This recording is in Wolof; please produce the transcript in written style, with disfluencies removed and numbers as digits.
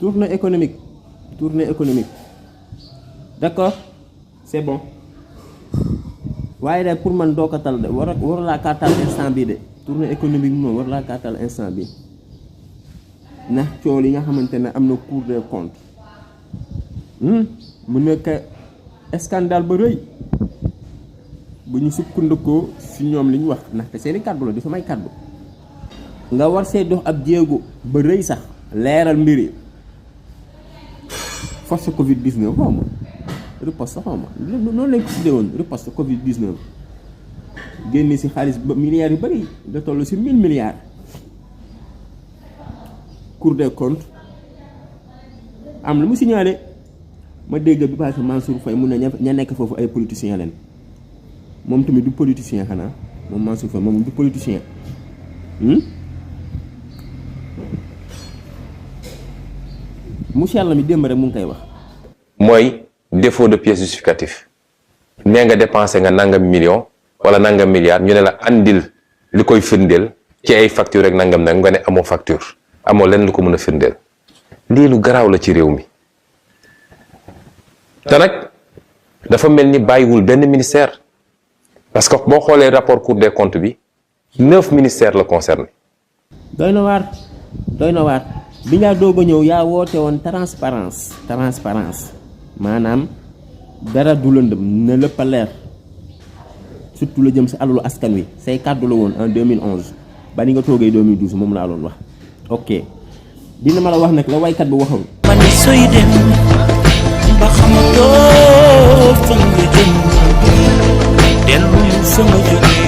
tournée économique d'accord c'est bon waaye de pour man doo ko tal de war laa kàttal instant bi de tournée économique moom war laa kàttal instant bi ndax coow li nga xamante ne am na Cour des comptes mu nekk scandale ba rëy bu ñu sukkandikoo si ñoom li ñu wax ndaxte seeni kàddu la di samay kàddu nga war see dox ab jéego ba rëy sax leeral mbiri force Covid 19 xaw ma riposte xaw ma noonu lañ ko tuddee woon riposte Covid 19 génne si xaalis ba milliards yu bëri da toll si 1000 milliards. Cour des comptes am lu mu signalé ma dégg bi passé Mansour Faye mun na ña nekk foofu ay politiciens leen moom tamit du politicien xanaa moom Mansour Faye moom du politicien. monsieur Yàlla mi démb rek mu ngi koy wax. mooy défaut de pièce justificatif nee nga dépensé nga nangam million wala nangam milliard ñu ne la andil li koy firndeel ci ay facture rek nangam nag nga ne amoo facture amoo lenn lu ko mën a firndeel lii lu garaaw la ci réew mi te nag dafa mel ni bàyyiwul benn ministère parce que boo xoolee rapport Cour des comptes bi 9 ministères la concerné. doy na waar bi nga doog a ñëw yaa woote woon transparence maanaam dara du lëndëm na lépp a leer surtout la jëm si alalu askan wi say kàddu la woon en 2011 ba ni nga toogee 2012 moom laa doon wax ok dina ma la wax nag la waykat bi waxoon. ma ni sooy dem ba xamatoo fa nga jëm dellu fa nga jóge